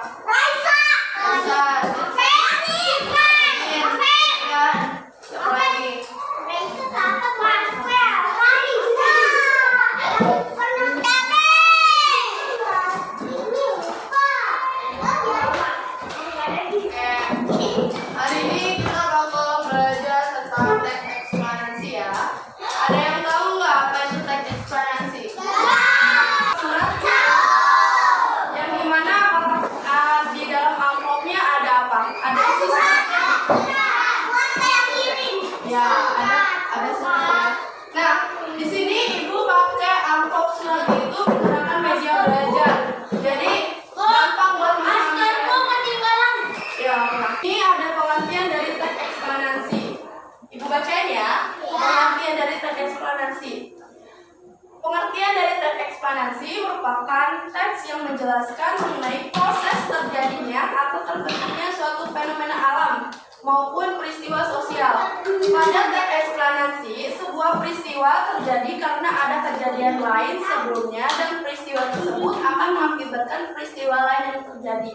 Raisa. Siapa lagi? Hari ini kita bakal belajar tentang teks eksplanasi ya. Ada yang tahu nggak apa itu teks eksplanasi? Yang dimana di dalam amplopnya ada apa? Ada isi ya, ada surat. Nah, di sini ibu pakai amplop surat itu menggunakan media belajar. Jadi gampang buat ya, ini ada pengertian dari teks eksplanasi. Ibu bacain ya. Pengertian dari teks eksplanasi. Pengertian dari teks eksplanasi merupakan teks yang menjelaskan mengenai proses terjadinya atau terbentuknya suatu fenomena alam maupun peristiwa sosial. Pada teks eksplanasi, sebuah peristiwa terjadi karena ada kejadian lain sebelumnya dan peristiwa tersebut akan mengakibatkan peristiwa lain yang terjadi.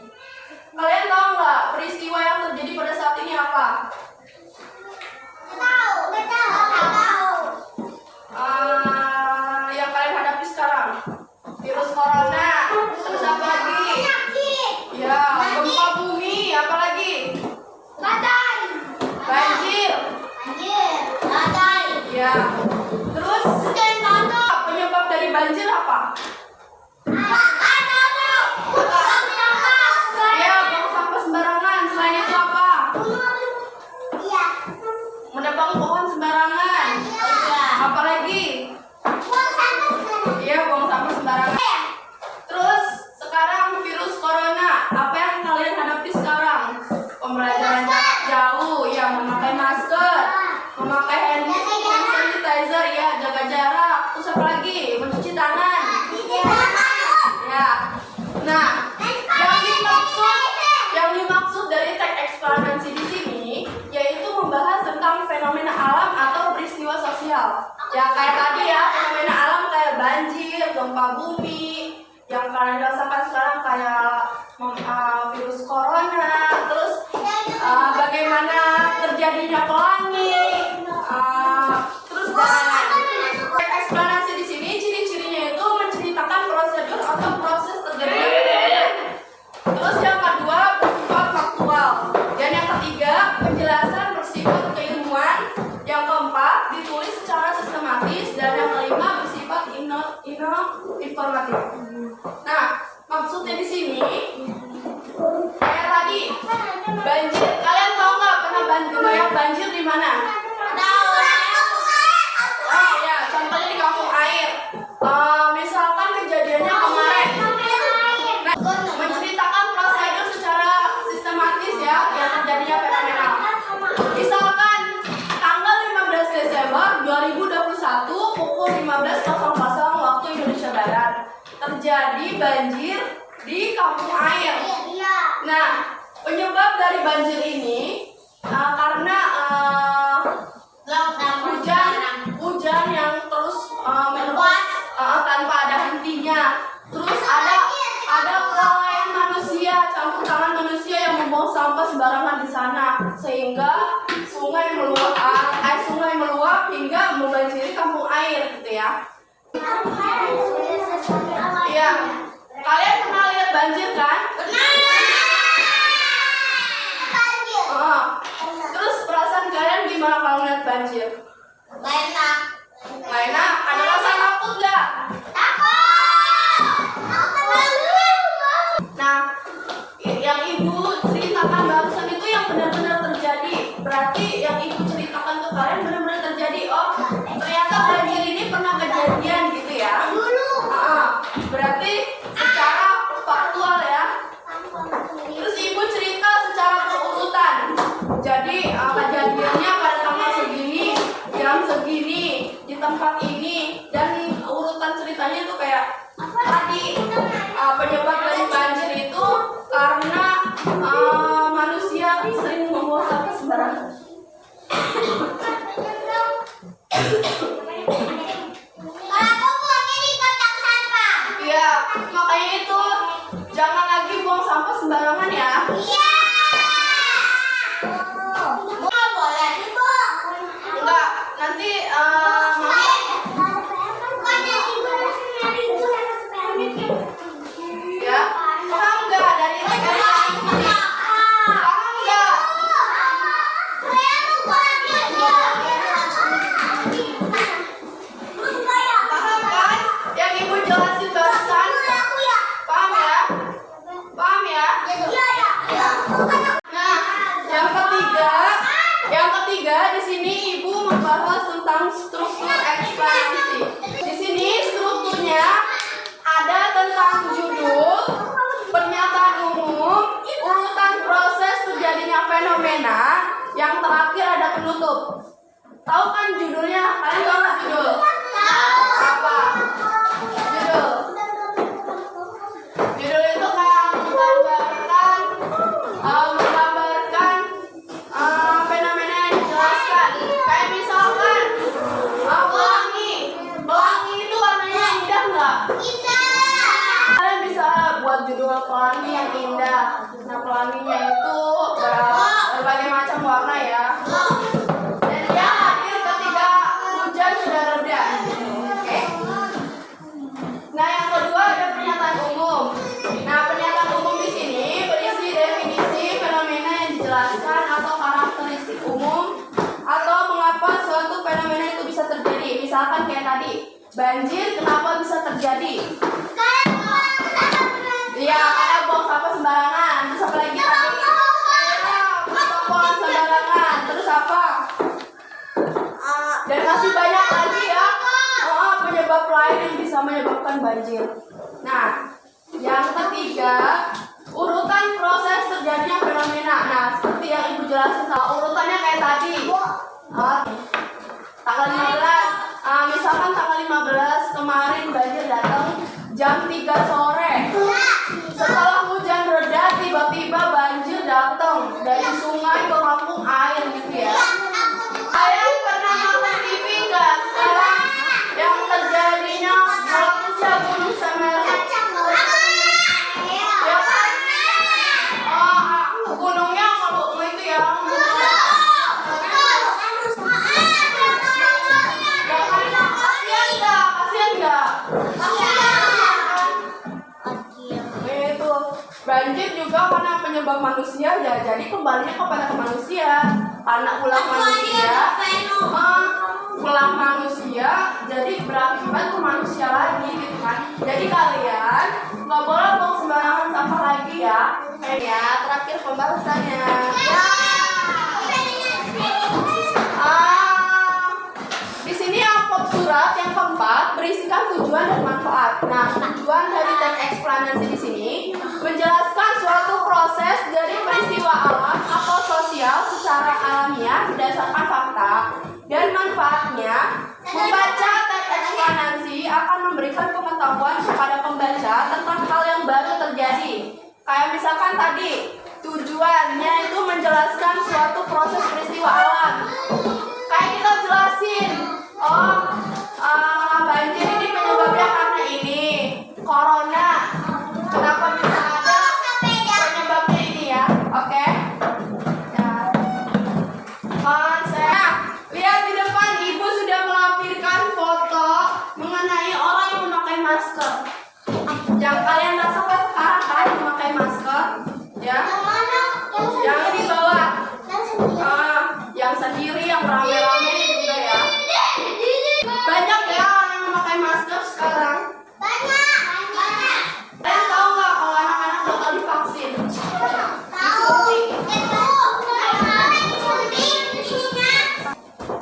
Kalian tahu nggak peristiwa yang terjadi pada saat ini apa? Yang kalian hadapi sekarang, virus corona. Terus apa lagi? Ya, gempa bumi. Apa lagi? Banjir. Ya. Terus penyebab dari banjir apa? Ya, buang sampah sembarangan. Selain itu apa? Menebang pohon sembarangan. Apa lagi? Iya, buang sampah sembarangan. Terus sekarang virus corona. Apa yang kalian hadapi sekarang? Pembelajaran jarak jauh, ya, memakai masker, memakai hand sanitizer, ya, jaga jarak. Terus apa lagi? Mencuci tangan. Ya. Nah, yang dimaksud dari teks eksplanasi di sini yaitu membahas tentang fenomena alam atau peristiwa sosial. Ya, kayak tadi ya, fenomena alam kayak banjir, gempa bumi, yang kalian rasakan sekarang kayak virus corona, terus bagaimana terjadinya pelangi, terus teks eksplanasi di sini ciri-cirinya itu menceritakan prosedur atau proses terjadinya fenomena. Terus yang kedua bersifat faktual, dan yang ketiga penjelasan bersifat keilmuan, yang keempat ditulis secara sistematis, dan yang kelima bersifat informatif. Nah, maksudnya di sini kayak tadi banjir. Kalian tahu nggak pernah banjir di mana? Oh ya, contohnya di kampung air. Misalkan kejadiannya kemarin. Nah, menceritakan prosedur secara sistematis ya yang terjadinya fenomena. Misalkan tanggal 15 Desember 2021 pukul 15.00 waktu Indonesia Barat terjadi banjir di kampung air. Nah, penyebab dari banjir ini karena hujan yang terus menerus tanpa ada hentinya. Terus ada kelalaian manusia, campur tangan manusia yang membuang sampah sembarangan di sana, sehingga sungai meluap hingga membanjiri kampung air gitu ya. Iya. Kalian pernah lihat banjir kan? Terus perasaan kalian gimana kalau lihat banjir? Enak. Ada rasa takut nggak? Nah, yang ibu ceritakan barusan itu yang benar-benar terjadi. Berarti yang ibu ceritakan ke kalian benar-benar terjadi. Oh, ternyata banjir ini pernah kejadian gitu ya. Berarti secara faktual ya. sembarangan ya. Iya. Boleh. Enggak, nanti mama ya. Paham enggak dari teks ini? Paham enggak? Paham kan? Yang ibu jelasin barusan? Paham ya? Paham ya? Nah, yang ketiga di sini ibu membahas tentang struktur eksplanasi. Di sini strukturnya ada tentang judul, pernyataan umum, urutan proses terjadinya fenomena, yang terakhir ada penutup. Tahu kan judulnya? Kalian tahu nggak judul? Apa? Judul. Judul itu kayak menggambarkan fenomena yang dijelaskan. Kayak misalkan pelangi itu warnanya indah nggak? Kalian bisa buat judul pelangi yang indah. Nah, pelanginya itu berbagai macam warna ya. Dan dia hadir ketika hujan sudah reda. Oke. Nah, yang kedua ada pernyataan umum. Nah, pernyataan umum di sini berisi definisi fenomena yang dijelaskan atau karakteristik umum atau mengapa suatu fenomena itu bisa terjadi. Misalkan kayak tadi, banjir kenapa bisa terjadi? Iya, karena buang sampah sembarangan. Terus apa lagi tadi? Buang sembarangan. Terus apa? Dan masih banyak lagi ya penyebab lain yang bisa menyebabkan banjir. Nah, yang ketiga, urutan proses terjadinya fenomena. Nah, seperti yang ibu jelaskan, urutannya kayak tadi. Tanggal 15, misalkan tanggal 15 kemarin banjir datang jam 3 sore. Setelah hujan reda, tiba-tiba banjir datang dari sungai ke kampung air gitu ya. Kalian pernah nonton TV nggak sekarang yang terjadinya meletusnya Gunung Semeru? Ya kan? Gunungnya kalau itu ya. Ya kan? Kasian nggak? Itu banjir juga karena penyebab manusia ya, jadi kembalinya kepada manusia karena ulah manusia jadi berakibat ke manusia lagi gitu kan. Jadi kalian nggak boleh buang sembarangan sampah lagi ya. Ya, terakhir pembahasannya. Di sini amplop surat yang keempat berisikan tujuan dan manfaat. Nah, tujuan dari teks eksplanasi di sini menjelaskan suatu proses dari peristiwa alam atau sosial secara alamiah berdasarkan fakta, dan manfaatnya membaca teks eksplanasi akan memberikan pengetahuan kepada pembaca tentang hal yang baru terjadi. Kayak misalkan tadi tujuannya itu menjelaskan suatu proses peristiwa alam. Kayak kita jelasin, banjir ini penyebabnya karena ini, corona. Kenapa bisa ada penyebabnya ini ya? Oke. Nah, lihat di depan ibu sudah melampirkan foto mengenai orang yang memakai masker. Yang kalian rasakan sekarang kan memakai masker, ya? Yang di bawah, yang sendiri, yang rame-rame juga ya. Banyak ya orang yang memakai masker sekarang. Kalian tahu nggak kalau anak-anak bakal divaksin?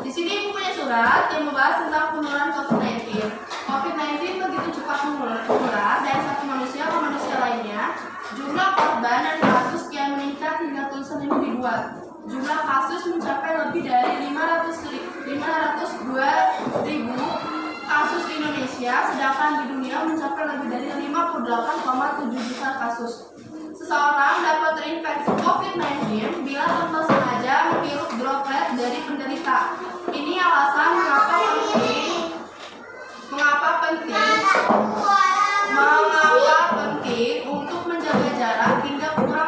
Di sini ibu punya surat yang membahas tentang penularan COVID-19. COVID-19 begitu cepat menular dari satu manusia ke manusia lainnya. Jumlah korban dan kasus kian meningkat hingga tulisan ini dibuat. Jumlah kasus mencapai lebih dari 502.000 kasus di Indonesia, sedangkan di dunia mencapai lebih dari 58,7 juta kasus. Seseorang dapat terinfeksi COVID-19 bila tanpa sengaja menghirup droplet dari penderita. Ini alasan mengapa penting untuk menjaga jarak hingga kurang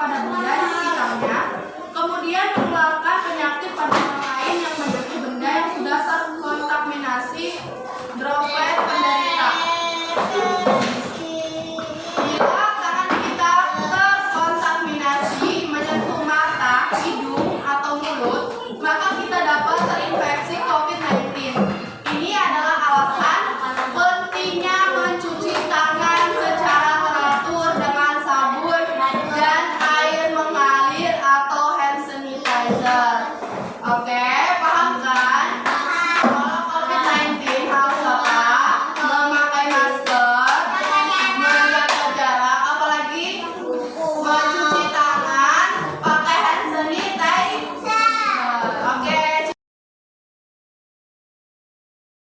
pada benda di sekitarnya, kemudian menularkan penyakit pada orang lain yang menyentuh benda yang sudah terkontaminasi droplet penderita. Bila tangan kita terkontaminasi menyentuh mata, hidung, atau mulut, maka kita dapat terinfeksi COVID-19. Ini adalah alasan pentingnya mencuci tangan secara teratur dengan sabun dan air mengalir atau hand sanitizer.